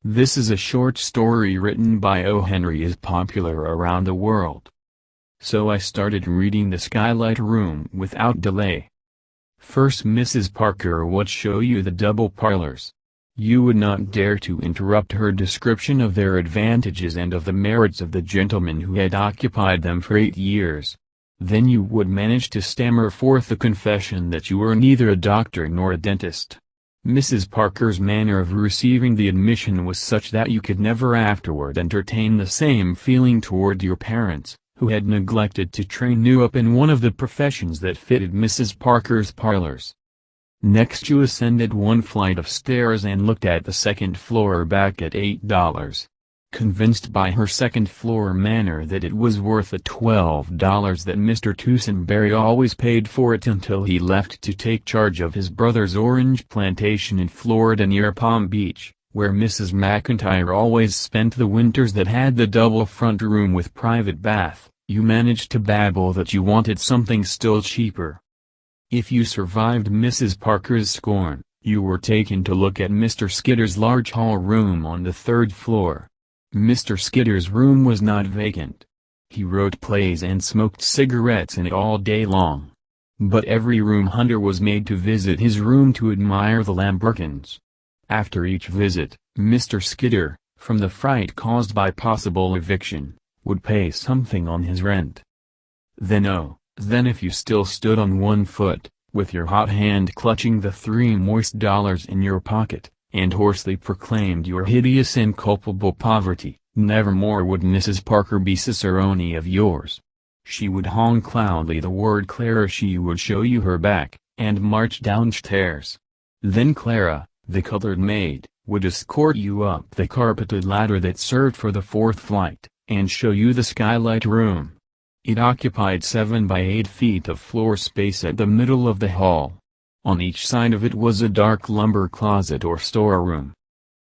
This is a short story written by O. Henry is popular around the world. So I started reading The Skylight Room without delay. First, Mrs. Parker would show you the double parlors. You would not dare to interrupt her description of their advantages and of the merits of the gentleman who had occupied them for 8 years. Then you would manage to stammer forth the confession that you were neither a doctor nor a dentist. Mrs. Parker's manner of receiving the admission was such that you could never afterward entertain the same feeling toward your parents, who had neglected to train you up in one of the professions that fitted Mrs. Parker's parlors. Next you ascended one flight of stairs and looked at the second floor back at $8. Convinced by her second-floor manner that it was worth the $12 that Mr. Toosenberry always paid for it until he left to take charge of his brother's orange plantation in Florida near Palm Beach, where Mrs. McIntyre always spent the winters that had the double front room with private bath, you managed to babble that you wanted something still cheaper. If you survived Mrs. Parker's scorn, you were taken to look at Mr. Skidder's large hall room on the 3rd floor. Mr. Skidder's room was not vacant. He wrote plays and smoked cigarettes in it all day long. But every room hunter was made to visit his room to admire the lambrequins. After each visit, Mr. Skidder, from the fright caused by possible eviction, would pay something on his rent. Then if you still stood on one foot, with your hot hand clutching the 3 moist dollars in your pocket, and hoarsely proclaimed your hideous and culpable poverty, nevermore would Mrs. Parker be cicerone of yours. She would honk loudly the word Clara. She would show you her back, and march downstairs. Then Clara, the colored maid, would escort you up the carpeted ladder that served for the 4th flight, and show you the Skylight Room. It occupied 7 by 8 feet of floor space at the middle of the hall. On each side of it was a dark lumber closet or storeroom.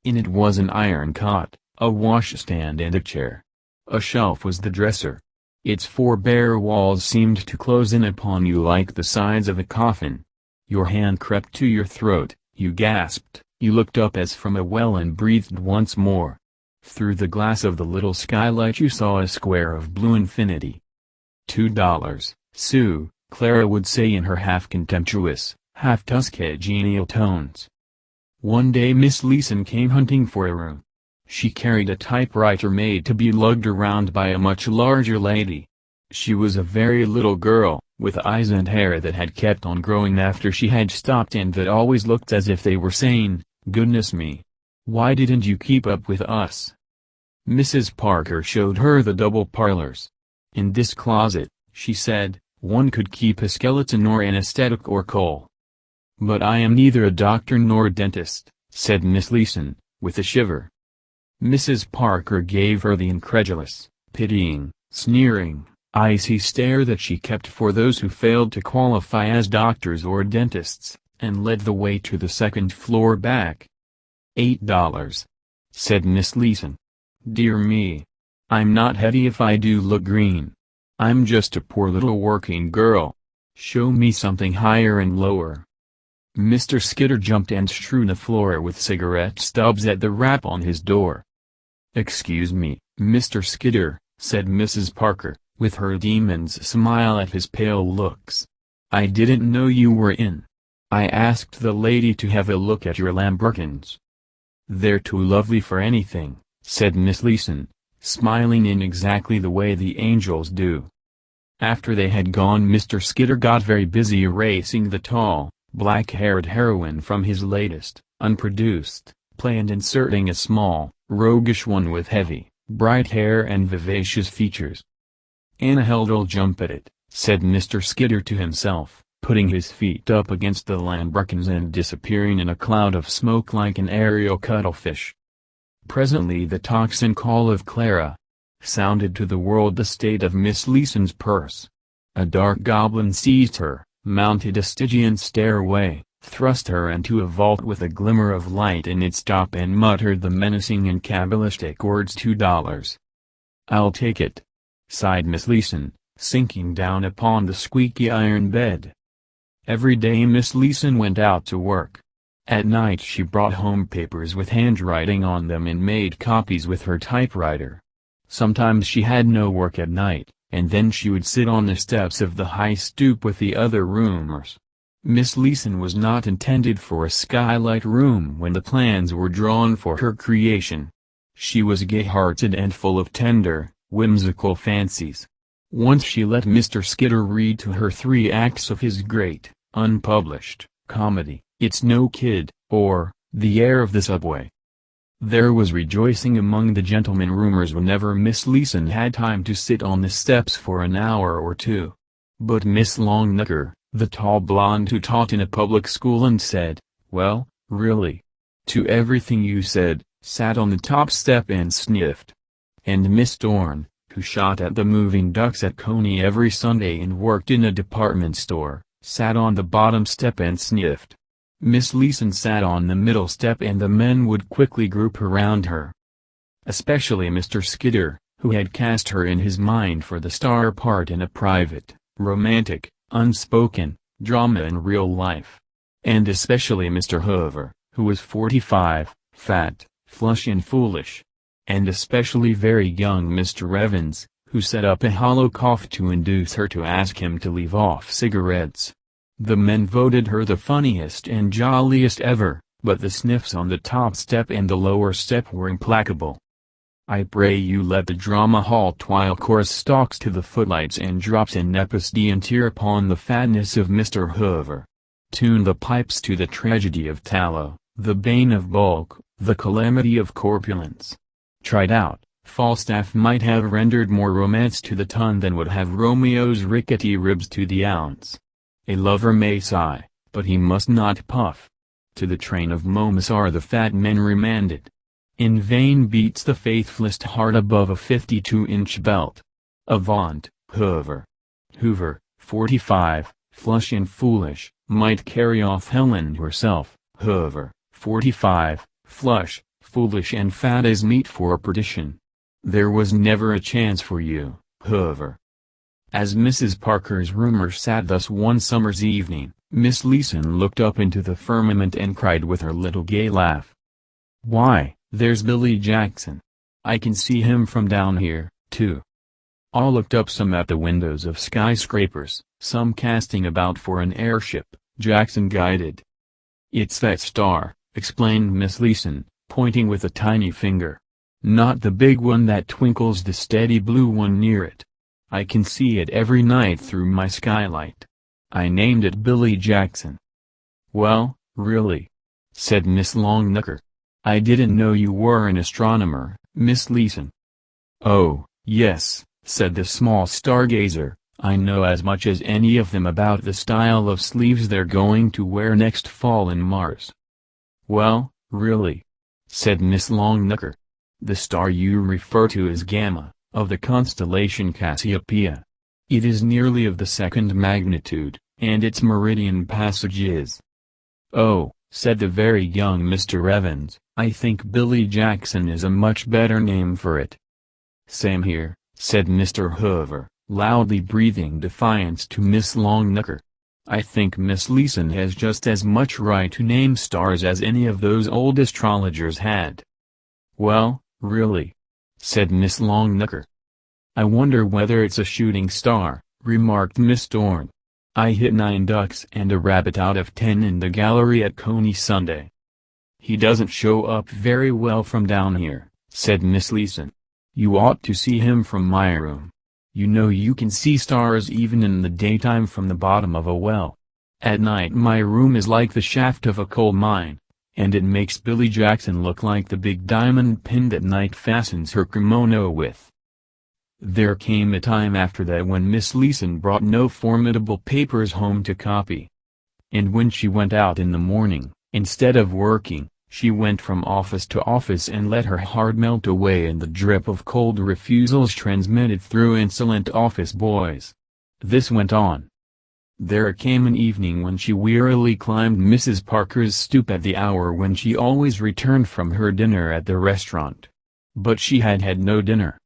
In it was an iron cot, a washstand and a chair. A shelf was the dresser. Its 4 bare walls seemed to close in upon you like the sides of a coffin. Your hand crept to your throat, you gasped, you looked up as from a well and breathed once more. Through the glass of the little skylight you saw a square of blue infinity. $2, Sue, Clara would say in her half-contemptuous, half-Tuscan genial tones. One day Miss Leeson came hunting for a room. She carried a typewriter made to be lugged around by a much larger lady. She was a very little girl, with eyes and hair that had kept on growing after she had stopped and that always looked as if they were saying, "Goodness me! Why didn't you keep up with us?" Mrs. Parker showed her the double parlors. In this closet, she said, one could keep a skeleton or anesthetic or coal. "But I am neither a doctor nor a dentist," said Miss Leeson, with a shiver. Mrs. Parker gave her the incredulous, pitying, sneering, icy stare that she kept for those who failed to qualify as doctors or dentists, and led the way to the 2nd floor back. $8, said Miss Leeson. "Dear me. I'm not heady if I do look green. I'm just a poor little working girl. Show me something higher and lower." Mr. Skidder jumped and strewed the floor with cigarette stubs at the rap on his door. "Excuse me, Mr. Skidder," said Mrs. Parker, with her demon's smile at his pale looks. "I didn't know you were in. I asked the lady to have a look at your lambrequins." "They're too lovely for anything," said Miss Leeson, smiling in exactly the way the angels do. After they had gone Mr. Skidder got very busy erasing the tall, black-haired heroine from his latest, unproduced, play and inserting a small, roguish one with heavy, bright hair and vivacious features. "Anna Held'll jump at it," said Mr. Skidder to himself, putting his feet up against the lambrequins and disappearing in a cloud of smoke like an aerial cuttlefish. Presently the tocsin call of Clara sounded to the world the state of Miss Leeson's purse. A dark goblin seized her, mounted a Stygian stairway, thrust her into a vault with a glimmer of light in its top and muttered the menacing and cabalistic words $2. "I'll take it," sighed Miss Leeson, sinking down upon the squeaky iron bed. Every day Miss Leeson went out to work. At night she brought home papers with handwriting on them and made copies with her typewriter. Sometimes she had no work at night, and then she would sit on the steps of the high stoop with the other roomers. Miss Leeson was not intended for a skylight room when the plans were drawn for her creation. She was gay-hearted and full of tender, whimsical fancies. Once she let Mr. Skidder read to her 3 acts of his great, unpublished, comedy, It's No Kid, or, The Air of the Subway. There was rejoicing among the gentlemen roomers whenever Miss Leeson had time to sit on the steps for an hour or two. But Miss Longnecker, the tall blonde who taught in a public school and said, "Well, really," to everything you said, sat on the top step and sniffed. And Miss Dorn, who shot at the moving ducks at Coney every Sunday and worked in a department store, sat on the bottom step and sniffed. Miss Leeson sat on the middle step and the men would quickly group around her. Especially Mr. Skidder, who had cast her in his mind for the star part in a private, romantic, unspoken, drama in real life. And especially Mr. Hoover, who was 45, fat, flush and foolish. And especially very young Mr. Evans, who set up a hollow cough to induce her to ask him to leave off cigarettes. The men voted her the funniest and jolliest ever, but the sniffs on the top step and the lower step were implacable. I pray you let the drama halt while chorus stalks to the footlights and drops an episode and tear upon the fatness of Mr. Hoover. Tune the pipes to the tragedy of tallow, the bane of bulk, the calamity of corpulence. Tried out, Falstaff might have rendered more romance to the ton than would have Romeo's rickety ribs to the ounce. A lover may sigh, but he must not puff. To the train of Momus are the fat men remanded. In vain beats the faithless heart above a 52-inch belt. Avaunt, Hoover. Hoover, 45, flush and foolish, might carry off Helen herself. Hoover, 45, flush, foolish and fat as meat for perdition. There was never a chance for you, Hoover. As Mrs. Parker's roomers sat thus one summer's evening, Miss Leeson looked up into the firmament and cried with her little gay laugh. "Why, there's Billy Jackson. I can see him from down here, too." All looked up, some at the windows of skyscrapers, some casting about for an airship, Jackson guided. "It's that star," explained Miss Leeson, pointing with a tiny finger. "Not the big one that twinkles, the steady blue one near it. I can see it every night through my skylight. I named it Billy Jackson." "Well, really?" said Miss Longnecker. "I didn't know you were an astronomer, Miss Leeson." "Oh, yes," said the small stargazer, "I know as much as any of them about the style of sleeves they're going to wear next fall in Mars." "Well, really?" said Miss Longnecker. "The star you refer to is Gamma, of the constellation Cassiopeia. It is nearly of the second magnitude, and its meridian passage is—" "Oh," said the very young Mr. Evans, "I think Billy Jackson is a much better name for it." "Same here," said Mr. Hoover, loudly breathing defiance to Miss Longnecker. "I think Miss Leeson has just as much right to name stars as any of those old astrologers had." "Well, really?" said Miss Longnecker. "I wonder whether it's a shooting star," remarked Miss Dorn. "I hit 9 ducks and a rabbit out of 10 in the gallery at Coney Sunday." "He doesn't show up very well from down here," said Miss Leeson. "You ought to see him from my room. You know you can see stars even in the daytime from the bottom of a well. At night my room is like the shaft of a coal mine, and it makes Billy Jackson look like the big diamond pin that Night fastens her kimono with." There came a time after that when Miss Leeson brought no formidable papers home to copy. And when she went out in the morning, instead of working, she went from office to office and let her heart melt away in the drip of cold refusals transmitted through insolent office boys. This went on. There came an evening when she wearily climbed Mrs. Parker's stoop at the hour when she always returned from her dinner at the restaurant. But she had had no dinner.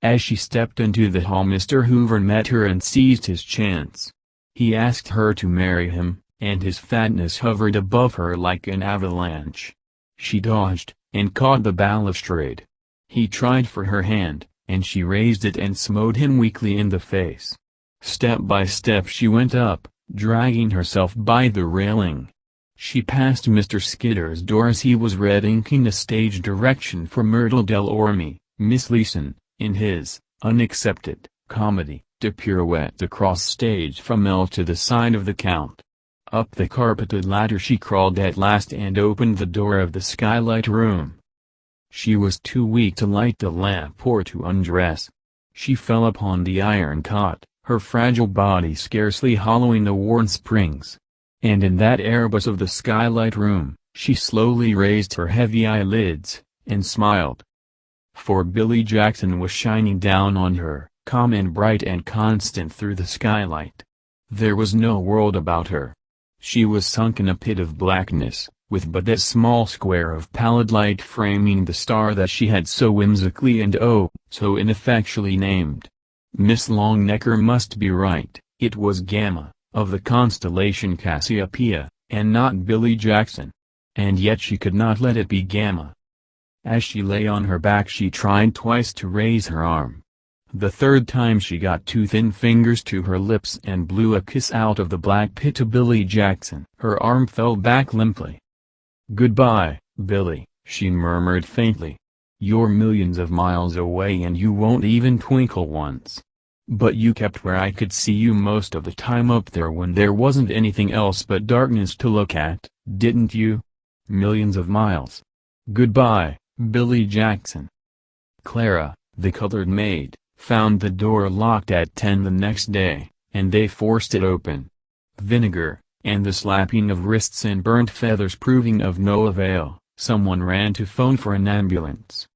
As she stepped into the hall, Mr. Hoover met her and seized his chance. He asked her to marry him, and his fatness hovered above her like an avalanche. She dodged, and caught the balustrade. He tried for her hand, and she raised it and smote him weakly in the face. Step by step she went up, dragging herself by the railing. She passed Mr. Skidder's door as he was red-inking the stage direction for Myrtle del Orme. Miss Leeson, in his unaccepted comedy, to pirouette across stage from L to the side of the Count. Up the carpeted ladder she crawled at last and opened the door of the Skylight room. She was too weak to light the lamp or to undress. She fell upon the iron cot, her fragile body scarcely hollowing the worn springs. And in that airbus of the Skylight room, she slowly raised her heavy eyelids, and smiled. For Billy Jackson was shining down on her, calm and bright and constant through the skylight. There was no world about her. She was sunk in a pit of blackness, with but that small square of pallid light framing the star that she had so whimsically and so ineffectually named. Miss Longnecker must be right, it was Gamma, of the constellation Cassiopeia, and not Billy Jackson. And yet she could not let it be Gamma. As she lay on her back she tried twice to raise her arm. The third time she got two thin fingers to her lips and blew a kiss out of the black pit to Billy Jackson. Her arm fell back limply. "Goodbye, Billy," she murmured faintly. "You're millions of miles away and you won't even twinkle once. But you kept where I could see you most of the time up there when there wasn't anything else but darkness to look at, didn't you? Millions of miles. Goodbye, Billy Jackson." Clara, the colored maid, found the door locked at 10 the next day, and they forced it open. Vinegar, and the slapping of wrists and burnt feathers proving of no avail, someone ran to phone for an ambulance.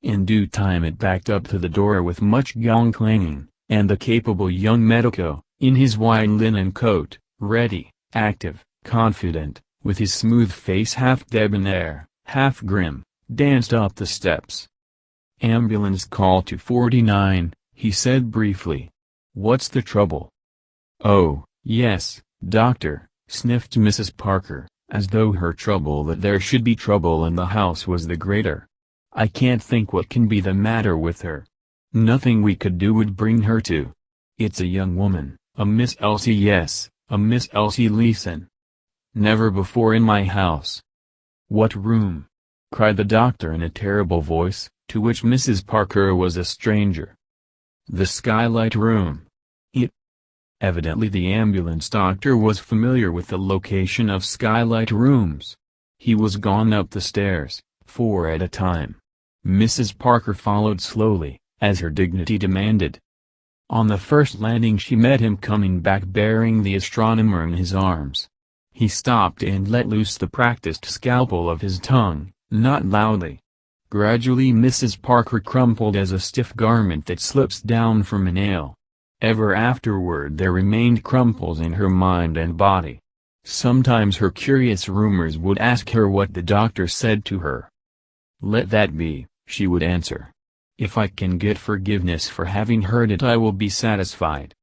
In due time it backed up to the door with much gong clanging, and the capable young medico, in his white linen coat, ready, active, confident, with his smooth face half debonair, half grim, danced up the steps. "Ambulance call 249, he said briefly. "What's the trouble?" "Oh, yes, doctor," sniffed Mrs. Parker, as though her trouble that there should be trouble in the house was the greater. "I can't think what can be the matter with her. Nothing we could do would bring her to. It's a young woman, a Miss Elsie, yes, a Miss Elsie Leeson. Never before in my house." "What room?" cried the doctor in a terrible voice, to which Mrs. Parker was a stranger. "The Skylight room." Evidently the ambulance doctor was familiar with the location of Skylight rooms. He was gone up the stairs, 4 at a time. Mrs. Parker followed slowly, as her dignity demanded. On the first landing she met him coming back bearing the astronomer in his arms. He stopped and let loose the practiced scalpel of his tongue, not loudly. Gradually Mrs. Parker crumpled as a stiff garment that slips down from a nail. Ever afterward there remained crumples in her mind and body. Sometimes her curious roomers would ask her what the doctor said to her. "Let that be," she would answer. "If I can get forgiveness for having heard it I will be satisfied."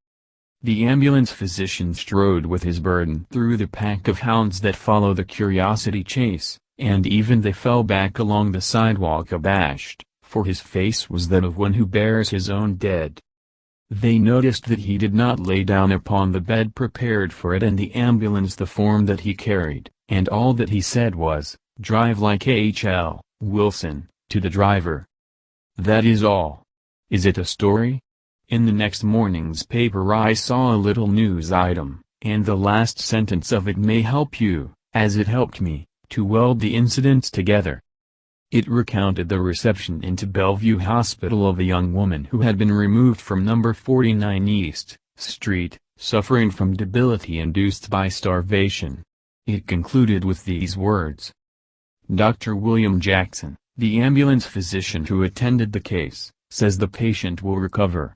The ambulance physician strode with his burden through the pack of hounds that follow the curiosity chase, and even they fell back along the sidewalk abashed, for his face was that of one who bears his own dead. They noticed that he did not lay down upon the bed prepared for it and the ambulance the form that he carried, and all that he said was, "Drive like H.L. Wilson," to the driver. That is all. Is it a story? In the next morning's paper I saw a little news item, and the last sentence of it may help you, as it helped me, to weld the incidents together. It recounted the reception into Bellevue Hospital of a young woman who had been removed from number 49 East Street, suffering from debility induced by starvation. It concluded with these words. "Dr. William Jackson, the ambulance physician who attended the case, says the patient will recover,